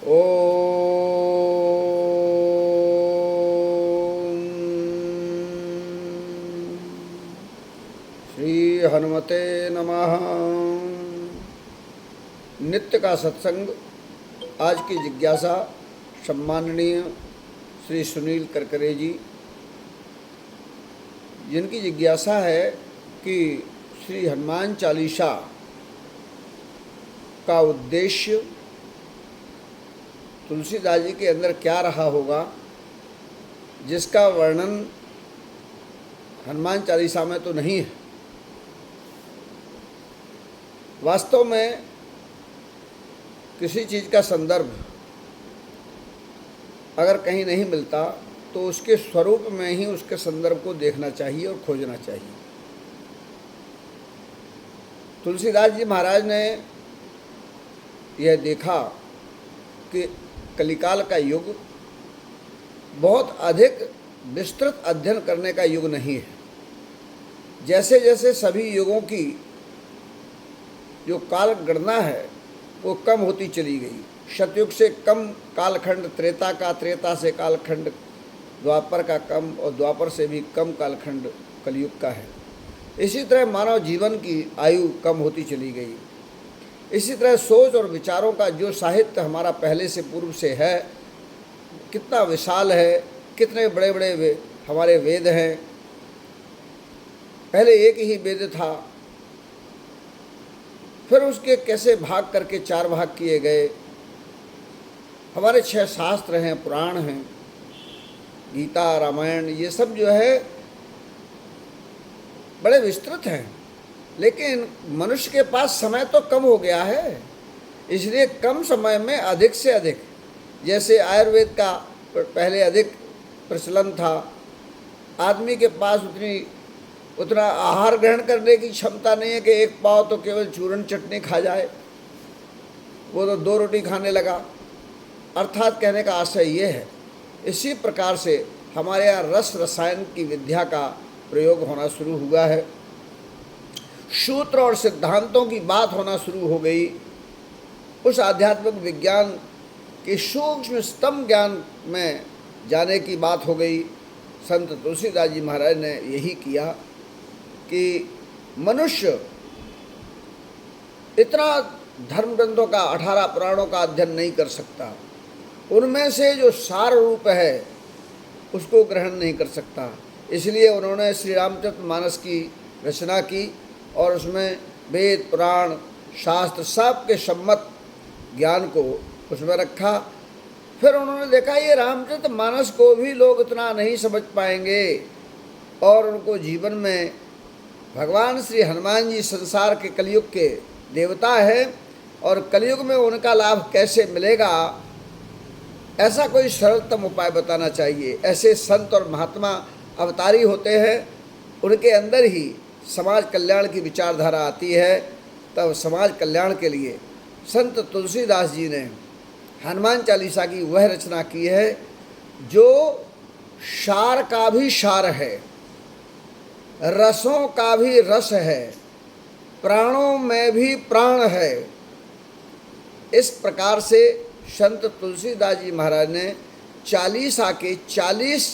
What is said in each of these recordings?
ओम श्री हनुमते नमः। नित्य का सत्संग। आज की जिज्ञासा सम्माननीय श्री सुनील करकरे जी, जिनकी जिज्ञासा है कि श्री हनुमान चालीसा का उद्देश्य तुलसीदास जी के अंदर क्या रहा होगा, जिसका वर्णन हनुमान चालीसा में तो नहीं है। वास्तव में किसी चीज़ का संदर्भ अगर कहीं नहीं मिलता तो उसके स्वरूप में ही उसके संदर्भ को देखना चाहिए और खोजना चाहिए। तुलसीदास जी महाराज ने यह देखा कि कलिकाल का युग बहुत अधिक विस्तृत अध्ययन करने का युग नहीं है। जैसे जैसे सभी युगों की जो काल गणना है वो कम होती चली गई। सतयुग से कम कालखंड त्रेता का, त्रेता से कालखंड द्वापर का कम, और द्वापर से भी कम कालखंड कलयुग का है। इसी तरह मानव जीवन की आयु कम होती चली गई। इसी तरह सोच और विचारों का जो साहित्य हमारा पहले से पूर्व से है कितना विशाल है, कितने बड़े बड़े हमारे वेद हैं। पहले एक ही वेद था, फिर उसके कैसे भाग करके 4 भाग किए गए। हमारे 6 शास्त्र हैं, पुराण हैं, गीता, रामायण, ये सब जो है बड़े विस्तृत हैं। लेकिन मनुष्य के पास समय तो कम हो गया है, इसलिए कम समय में अधिक से अधिक, जैसे आयुर्वेद का पहले अधिक प्रचलन था, आदमी के पास उतना आहार ग्रहण करने की क्षमता नहीं है कि एक पाव तो केवल चूरन चटनी खा जाए, वो तो 2 रोटी खाने लगा। अर्थात कहने का आशय ये है, इसी प्रकार से हमारे यहाँ रस रसायन की विद्या का प्रयोग होना शुरू हुआ है। सूत्र और सिद्धांतों की बात होना शुरू हो गई। उस आध्यात्मिक विज्ञान के सूक्ष्मतम ज्ञान में जाने की बात हो गई। संत तुलसीदास जी महाराज ने यही किया कि मनुष्य इतना धर्म ग्रंथों का, 18 पुराणों का अध्ययन नहीं कर सकता, उनमें से जो सार रूप है उसको ग्रहण नहीं कर सकता। इसलिए उन्होंने श्री रामचरितमानस की रचना की और उसमें वेद, पुराण, शास्त्र सब के सम्मत ज्ञान को उसमें रखा। फिर उन्होंने देखा ये रामचरितमानस को भी लोग इतना नहीं समझ पाएंगे, और उनको जीवन में भगवान श्री हनुमान जी संसार के कलयुग के देवता है, और कलयुग में उनका लाभ कैसे मिलेगा, ऐसा कोई सरलतम उपाय बताना चाहिए। ऐसे संत और महात्मा अवतारी होते हैं, उनके अंदर ही समाज कल्याण की विचारधारा आती है। तब समाज कल्याण के लिए संत तुलसीदास जी ने हनुमान चालीसा की वह रचना की है जो सार का भी सार है, रसों का भी रस है, प्राणों में भी प्राण है। इस प्रकार से संत तुलसीदास जी महाराज ने चालीसा के 40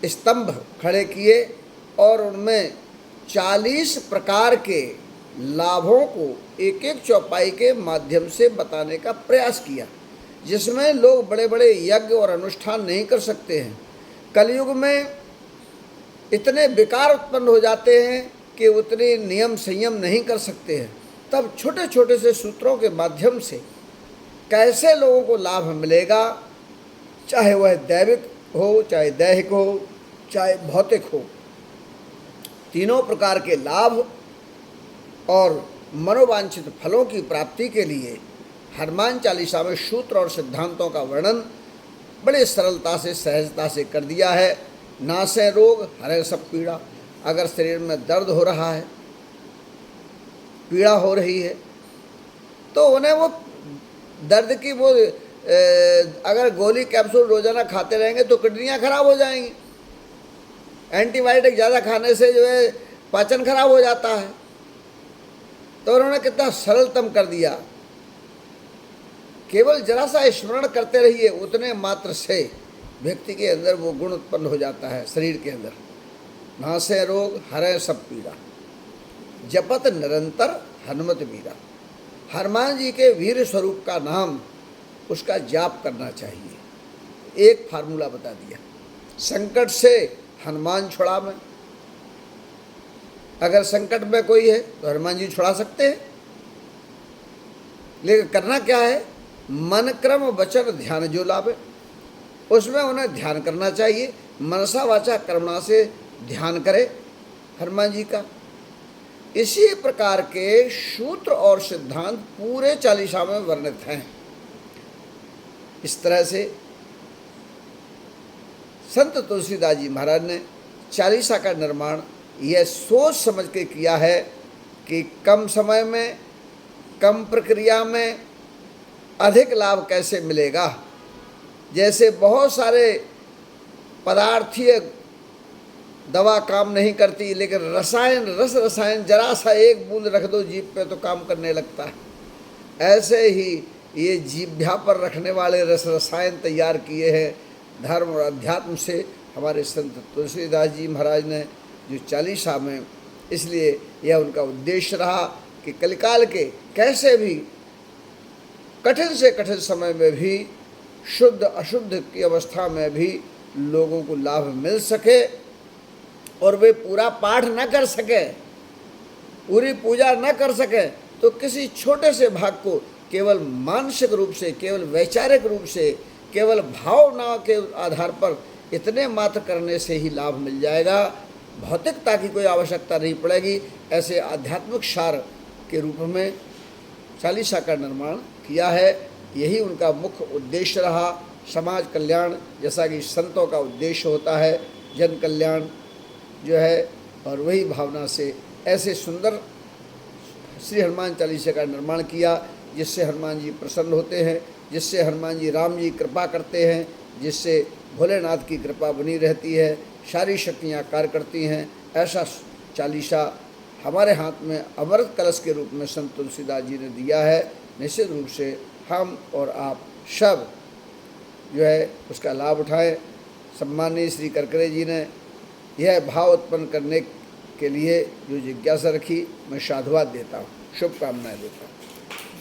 स्तंभ खड़े किए और उनमें 40 प्रकार के लाभों को एक एक चौपाई के माध्यम से बताने का प्रयास किया, जिसमें लोग बड़े बड़े यज्ञ और अनुष्ठान नहीं कर सकते हैं। कलयुग में इतने विकार उत्पन्न हो जाते हैं कि उतने नियम संयम नहीं कर सकते हैं। तब छोटे छोटे से सूत्रों के माध्यम से कैसे लोगों को लाभ मिलेगा, चाहे वह दैविक हो, चाहे दैहिक हो, चाहे भौतिक हो, तीनों प्रकार के लाभ और मनोवांछित फलों की प्राप्ति के लिए हनुमान चालीसा में सूत्र और सिद्धांतों का वर्णन बड़े सरलता से, सहजता से कर दिया है। नासे रोग, हरे सब पीड़ा। अगर शरीर में दर्द हो रहा है, पीड़ा हो रही है, तो उन्हें वो दर्द की वो अगर गोली कैप्सूल रोजाना खाते रहेंगे तो किडनियाँ खराब हो जाएंगी। एंटीबायोटिक ज़्यादा खाने से जो है पाचन खराब हो जाता है। तो उन्होंने कितना सरलतम कर दिया केवल जरा सा स्मरण करते रहिए, उतने मात्र से व्यक्ति के अंदर वो गुण उत्पन्न हो जाता है। शरीर के अंदर नासे रोग हरे सब पीड़ा, जपत निरंतर हनुमत वीरा। हनुमान जी के वीर स्वरूप का नाम, उसका जाप करना चाहिए। एक फार्मूला बता दिया, संकट से हनुमान छुड़ावे। अगर संकट में कोई है तो हनुमान जी छुड़ा सकते हैं, लेकिन करना क्या है, मन क्रम वचन ध्यान जो लावे, उसमें उन्हें ध्यान करना चाहिए। मनसा वाचा कर्मणा से ध्यान करे हनुमान जी का। इसी प्रकार के सूत्र और सिद्धांत पूरे चालीसा में वर्णित हैं। इस तरह से संत तुलसीदास जी महाराज ने चालीसा का निर्माण यह सोच समझ के किया है कि कम समय में, कम प्रक्रिया में अधिक लाभ कैसे मिलेगा। जैसे बहुत सारे पदार्थीय दवा काम नहीं करती, लेकिन रसायन, रस रसायन जरा सा एक बूंद रख दो जीभ पे तो काम करने लगता है। ऐसे ही ये जीभ्या पर रखने वाले रस रसायन तैयार किए हैं धर्म और अध्यात्म से हमारे संत तुलसीदास जी महाराज ने जो चालीसा में। इसलिए यह उनका उद्देश्य रहा कि कलिकाल के कैसे भी कठिन से कठिन समय में भी, शुद्ध अशुद्ध की अवस्था में भी लोगों को लाभ मिल सके और वे पूरा पाठ न कर सके, पूरी पूजा न कर सके, तो किसी छोटे से भाग को केवल मानसिक रूप से, केवल वैचारिक रूप से, केवल भावना के आधार पर इतने मात्र करने से ही लाभ मिल जाएगा। भौतिकता की कोई आवश्यकता नहीं पड़ेगी। ऐसे आध्यात्मिक सार के रूप में चालीसा का निर्माण किया है। यही उनका मुख्य उद्देश्य रहा, समाज कल्याण, जैसा कि संतों का उद्देश्य होता है जन कल्याण जो है। और वही भावना से ऐसे सुंदर श्री हनुमान चालीसा का निर्माण किया, जिससे हनुमान जी प्रसन्न होते हैं, जिससे हनुमान जी राम जी कृपा करते हैं, जिससे भोलेनाथ की कृपा बनी रहती है, सारी शक्तियाँ कार्य करती हैं। ऐसा चालीसा हमारे हाथ में अमृत कलश के रूप में संत तुलसीदास जी ने दिया है। निश्चित रूप से हम और आप सब जो है उसका लाभ उठाएं। सम्माननीय श्री करकरे जी ने यह भाव उत्पन्न करने के लिए जो जिज्ञासा रखी, मैं साधुवाद देता हूँ, शुभकामनाएं देता हूँ।